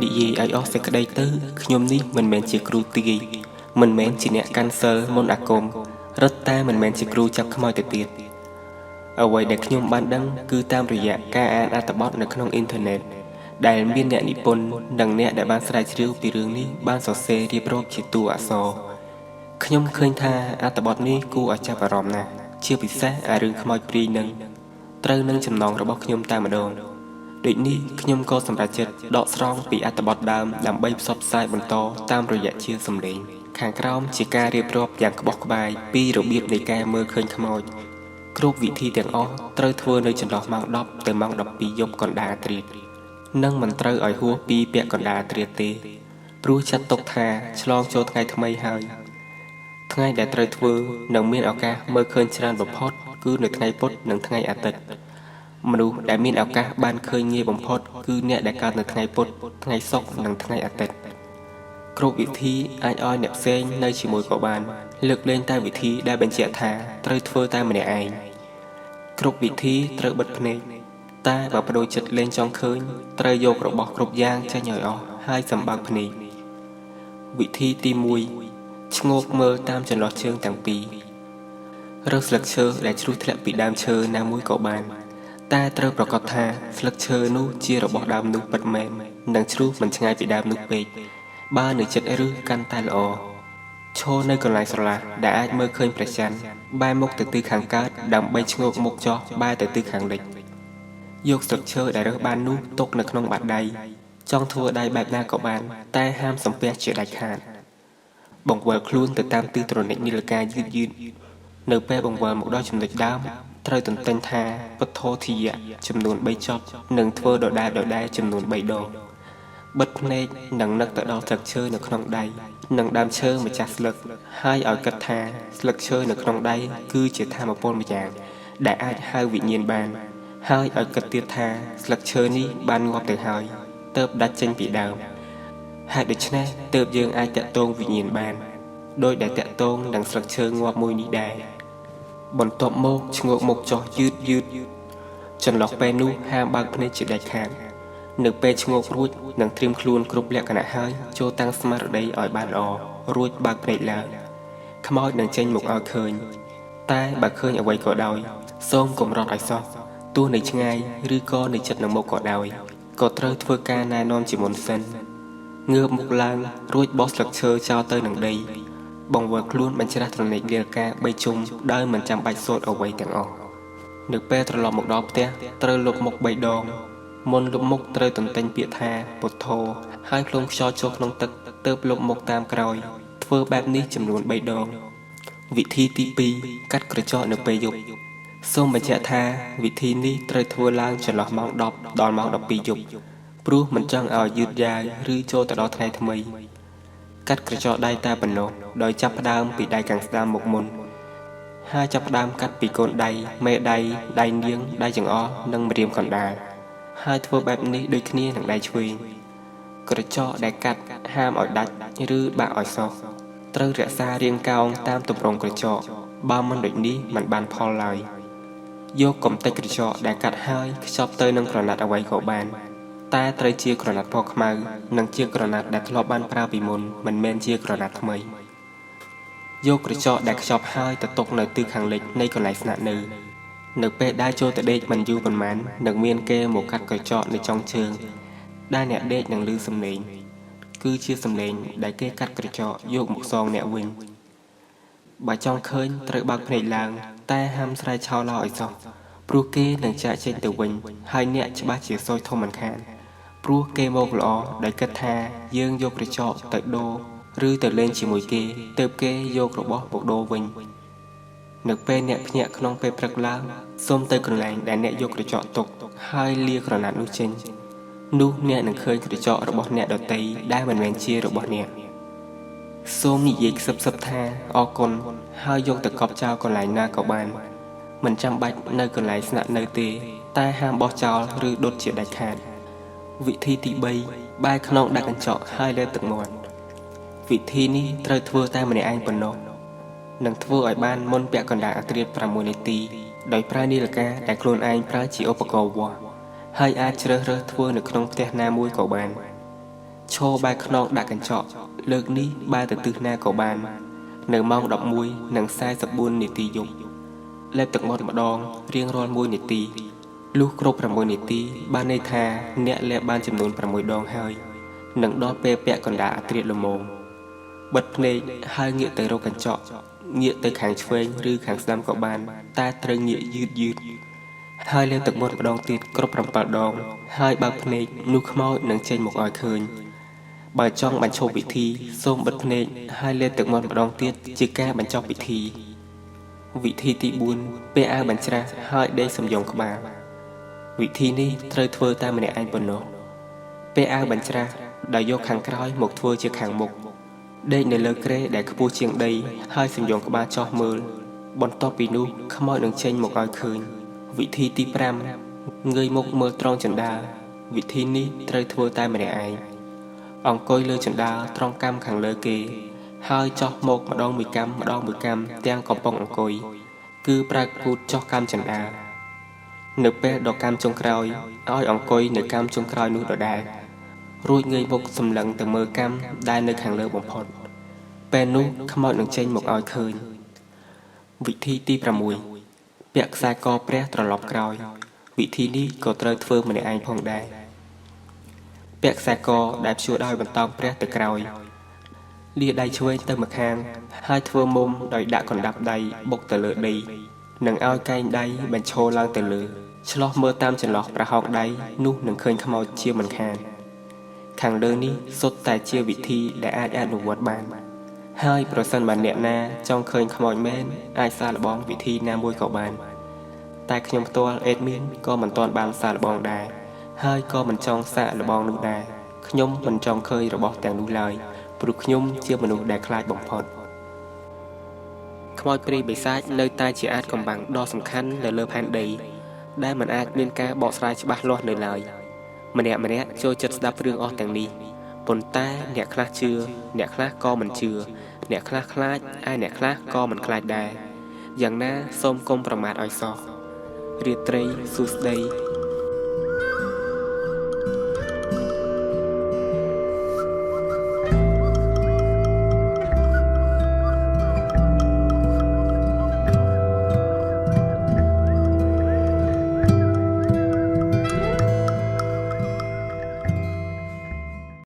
និយាយឲ្យអស់សេចក្តីទៅខ្ញុំនេះមិនមែនជាគ្រូទាយមិនមែនជាអ្នកកាន់សិលមន្តអាគមរត់តែមិនមែនជាគ្រូចាប់ខ្មោចទៅទៀតអ្វីដែលខ្ញុំបានដឹងគឺតាមរយៈការអានអត្ថបទនៅក្នុងអ៊ីនធឺណិតដែលមានអ្នកនិពន្ធនិងអ្នកដែលបានស្រាវជ្រាវពីរឿងនេះបានសរសេររៀបរាប់ជាតួអក្សរខ្ញុំឃើញថាអត្ថបទនេះគួរឲ្យចាប់អារម្មណ៍ណាស់ជាពិសេសអារឿងខ្មោចព្រាយនឹងត្រូវនឹងចំណងរបស់ខ្ញុំតែម្ដងដូចនេះខ្ញុំក៏សម្រេចចិត្តដកស្រង់ពីអត្ថបទដើមដើម្បីផ្សព្វផ្សាយបន្តតាមរយៈជាសំឡេងខាងក្រោមជាការរៀបរាប់យ៉ាងក្បោះក្បាយពីរបៀបនៃការមើលឃើញខ្មោចគ្រប់វិធីទាំងអស់ត្រូវធ្វើនៅចន្លោះម៉ោង10ទៅម៉ោង12យប់កណ្ដាលអាធ្រាត្រនិងមិនត្រូវឲ្យហួសពីពាក់កណ្ដាលអាធ្រាត្រទេព្រោះចាត់ទុកថាឆ្លងចូលថ្ងៃថ្មីហើយថ្ងៃដែលត្រូវធ្វើនឹងមានឱកាសមើលឃើញច្រើនបំផុតគឺនៅថ្ងៃពុធនិងថ្ងៃអាទិត្យមនុស្សដែលមានឱកាសបានឃើញងាយបំផុតគឺអ្នកដែលកើតនៅថ្ងៃពុធថ្ងៃសុក្រនិងថ្ងៃអាទិត្យគ្រប់វិធីអាចឲ្យអ្នកផ្សេងនៅជាមួយក៏បានលើកលែងតែវិធីដែលបញ្ជាក់ថាត្រូវធ្វើតែម្នាក់ឯងគ្រប់វិធីត្រូវបិទភ្នែកតែបើបដូរចិត្តលែងចង់ឃើញត្រូវយករបស់គ្រប់យ៉ាងចេញឲ្យអស់ហើយសម្បើកភ្នែកវិធីទី1ឈ្ងោកមើលតាមចន្លោះជើងទាំងពីររើសស្លឹកឈើដែលជ្រុះធ្លាក់ពីដើមឈើណាមួយក៏បានតែត្រូវប្រកាសថាស្លឹកឈើនោះជារបស់ដើមនោះពិតមែននិងជ្រុះមិនឆ្ងាយពីដើមនោះពេកបើនៅចិត្តឬកាន់តែល្អឈរនៅកន្លែងស្រឡះដែលអាចមើលឃើញព្រះច័ន្ទបែរមុខទៅទិសខាងកើតដើម្បីឈ្ងោកមុខចុះបែរទៅទិសខាងលិចយកស្លឹកឈើដែលរើសបាននោះទុកនៅក្នុងបាតដៃចង់ធ្វើដៃបែបណាក៏បានតែហាមសំពះជាដាច់ខាតបង្វិលខ្លួនទៅតាមទិសត្រនិចនីលកាយឺតនៅពេលបង្វិលមកដល់ចំណុចដើមត្រូវទន្ទិញថាពុទ្ធោធិយៈចំនួន3ចប់និងធ្វើដដែលចំនួន3ដងបិទភ្នែកនិងនឹកទៅដល់ស្លឹកឈើនៅក្នុងដៃនិងដើមឈើម្ចាស់ស្លឹកហើយឲ្យគិតថាស្លឹកឈើនៅក្នុងដៃគឺជាថាមពលម្យ៉ាងដែលអាចហៅវិញ្ញាណបានហើយឲ្យគិតទៀតថាស្លឹកឈើនេះបានងាប់ទៅហើយទើបដាច់ចេញពីដើមហើយដូច្នេះទើបយើងអាចតាក់ទងវិញ្ញាណបានដោយដែលតាក់ទងនឹងស្លឹកឈើងាប់មួយនេះដែរបន្ទាប់មកឈ្ងោកមុខចុះយឺតចន្លោះពេលនោះហាមបើកភ្នែកជាដាច់ខាតនៅពេលឈ្ងោករួចនឹងត្រៀមខ្លួនគ្រប់លក្ខណៈហើយចូលតាំងស្មារតីឲ្យបានល្អរួចបើកភ្នែកឡើងខ្មោចនឹងចេញមកឲ្យឃើញតែបើឃើញអ្វីក៏ដោយសូមកុំរត់ឲ្យសោះទោះនៅឆ្ងាយឬក៏នៅជិតនឹងមុខក៏ដោយក៏ត្រូវធ្វើការណែនាំជាមុនសិនងើបមុខឡើងរួចបោះស្លឹកឈើចោលទៅនឹងដីបង្វិលខ្លួនបញ្ច្រាស់ត្រនិចលាការ3ជុំដោយមិនចាំបាច់សូត្រអ្វីទាំងអស់នៅពេលត្រឡប់មកដល់ផ្ទះត្រូវលុបមុខ3ដងមុនលុបមុខត្រូវទន្ទិញពាក្យថាពុទ្ធោហើយផ្លុំខ្យល់ចូលក្នុងទឹកទើបលុបមុខតាមក្រោយធ្វើបែបនេះចំនួន3ដងវិធីទី2កាត់ក្រចកនៅពេលយប់សូមបញ្ជាក់ថាវិធីនេះត្រូវធ្វើឡើងចន្លោះម៉ោង10ដល់ម៉ោង12យប់ព្រោះមិនចង់ឲ្យយឺតយ៉ាវឬចូលទៅដល់ថ្ងៃថ្មីកាត់ក្រចកដៃតែប៉ុណ្ណោះដោយចាប់ផ្ដើមពីដៃខាងស្ដាំមកមុនហើយចាប់ផ្ដើមកាត់ពីកូនដៃមេដៃដៃនាងដៃចង្អុលនិងម្រាមកណ្ដាលហើយធ្វើបែបនេះដូចគ្នានឹងដៃឆ្វេងក្រចកដែលកាត់ហាមឲ្យដាច់ឬបាក់ឲ្យសោះត្រូវរក្សារាងកោងតាមទម្រង់ក្រចកបើមិនដូចនេះមិនបានផលឡើយយកកំទេចក្រចកដែលកាត់ហើយខ្ចប់ទៅនឹងក្រណាត់អ្វីក៏បានតែត្រូវជាក្រណាត់ពណ៌ខ្មៅនិងជាក្រណាត់ដែលធ្លាប់បានប្រើពីមុនមិនមែនជាក្រណាត់ថ្មីយកក្រចកដែលខ្ចប់ហើយទៅទុកនៅទិសខាងលិចនៃកន្លែងស្នាក់នៅពេលដើរចូលទៅដេកមិនយូរប៉ុន្មាននឹងមានគេមកកាត់ក្រចកនៅចុងជើងដែលអ្នកដេកនឹងឮសំឡេងគឺជាសំឡេងដែលគេកាត់ក្រចកយកមកសងអ្នកវិញបើចង់ឃើញត្រូវបើកភ្នែកឡើងតែហាមស្រែកឆោឡោឲ្យសោះព្រោះគេនឹងចាក់ចេញទៅវិញហើយអ្នកច្បាស់ជាសោយធំមិនខានព្រោះគេមកល្អដោយគិតថាយើងយកក្រចកទៅដូរឬទៅលេងជាមួយគេទើបគេយករបស់មកដូរវិញនៅពេលអ្នកភ្ញាក់ក្នុងពេលព្រឹកឡើងសូមទៅកន្លែងដែលអ្នកយកក្រចកទុកហើយលាក្រណាត់នោះចេញនោះអ្នកនឹងឃើញក្រចករបស់អ្នកដទៃដែលមិនមែនជារបស់អ្នកសូមនិយាយខ្សឹបថាអរគុណហើយយកទៅកប់ចោលកន្លែងណាក៏បានមិនចាំបាច់នៅកន្លែងស្នាក់នៅទេតែហាមបោះចោលឬដុតជាដាច់ខាតវិធីទី3បែរខ្នងដាក់កញ្ចក់ហើយលើទឹកមាត់វិធីនេះត្រូវធ្វើតែម្នាក់ឯងប៉ុណ្ណោះនឹងធ្វើឲ្យបានមុនពាក់កណ្ដាលអាធ្រាត្រ6នាទីដោយប្រើនាឡិកាដែលខ្លួនឯងប្រើជាឧបករណ៍វាស់ហើយអាចជ្រើសរើសធ្វើនៅក្នុងផ្ទះណាមួយក៏បាន ឈរបែរខ្នងដាក់កញ្ចក់លើកនេះបែរទៅទិសណាក៏បាននៅម៉ោង11:44នាទីយប់លេបទឹកមាត់ម្ដងរៀងរាល់1នាទីលុះគ្រប់6នាទីបានន័យថាអ្នកលេបបានចំនួន6ដងហើយនឹងដល់ពេលពាក់កណ្ដាលអត្រាតល្មមបិទភ្នែកហើយងាកទៅរកកញ្ចក់ងាកទៅខាងឆ្វេងឬខាងស្ដាំក៏បានតែត្រូវងាកយឺតហើយលេបទឹកមាត់ម្ដងទៀតគ្រប់7ដងហើយបើកភ្នែកនោះខ្មោចនឹងចេញមកឲ្យឃើញបើចង់បញ្ឈប់ពិធីសូមបិទភ្នែកហើយលេបទឹកមាត់ម្ដងទៀតជាការបញ្ចប់ពិធីវិធីទី4ពាក់អាវបញ្ច្រាសហើយដេកសំយងក្បាលវិធីនេះត្រូវធ្វើតែម្នាក់ឯងប៉ុណ្ណោះពាក់អាវបញ្ច្រាសដោយយកខាងក្រោយមកធ្វើជាខាងមុខដេកនៅលើគ្រែដែលខ្ពស់ជាងដីហើយសំយងក្បាលចោះមើលបន្ទាប់ពីនោះខ្មោចនឹងចេញមកឲ្យឃើញវិធីទី5ងើយមុខមើលត្រង់ចន្តាលវិធីនេះត្រូវធ្វើតែម្នាក់ឯងអង្គុយលើចន្តាលត្រង់កាំខាងលើគេហើយចោះមកម្ដងមួយកាំទាំងកំពុងអង្គុយគឺប្រើគូតចោះកាំចន្តាលនៅពេលដល់កាំចុងក្រោយឲ្យអង្គុយនៅកាំចុងក្រោយនោះដដែលរួចងើយមុខសម្លឹងទៅមើលកាំដែលនៅខាងលើបំផុតពេលនោះខ្មោចនឹងចេញមកឲ្យឃើញវិធីទី6ពាក់ខ្សែកព្រះត្រឡប់ក្រោយវិធីនេះក៏ត្រូវធ្វើម្នាក់ឯងផងដែរពាក់ខ្សែកដែលព្យួរដោយបន្តោងព្រះទៅក្រោយលាដៃឆ្វេងទៅម្ខាងហើយធ្វើមុំដោយដាក់កណ្ដាប់ដៃបុកទៅលើដីនឹងឲ្យកែងដៃបញ្ឈរឡើងទៅលើឆ្លោះមើលតាមចន្លោះប្រហោងដៃនោះនឹងឃើញខ្មោចជាមិនខានខាងលើនេះសុទ្ធតែជាវិធីដែលអាចអនុវត្តបានហើយប្រសិនបើអ្នកណាចង់ឃើញខ្មោចមែនអាចសាកល្បងវិធីណាមួយក៏បានតែខ្ញុំផ្ទាល់អេដមីនក៏មិនទាន់បានសាកល្បងដែរហើយក៏មិនចង់សាកល្បងនោះដែរខ្ញុំមិនចង់ឃើញរបស់ទាំងនោះឡើយព្រោះខ្ញុំជាមនុស្សដែលខ្លាចបំផុតខ្មោចព្រាយបិសាចនៅតែជាអាចកំបាំងដ៏សំខាន់នៅលើផែនដីដែលមិនអាចមានការបកស្រាយច្បាស់លាស់នៅឡើយម្នាក់ចូលចិត្តស្ដាប់រឿងអស់ទាំងនេះប៉ុន្តែអ្នកខ្លះជឿអ្នកខ្លះក៏មិនជឿអ្នកខ្លះខ្លាចហើយអ្នកខ្លះក៏មិនខ្លាចដែរយ៉ាងណាសូមកុំប្រមាថឲ្យសោះរាត្រីសួស្ដី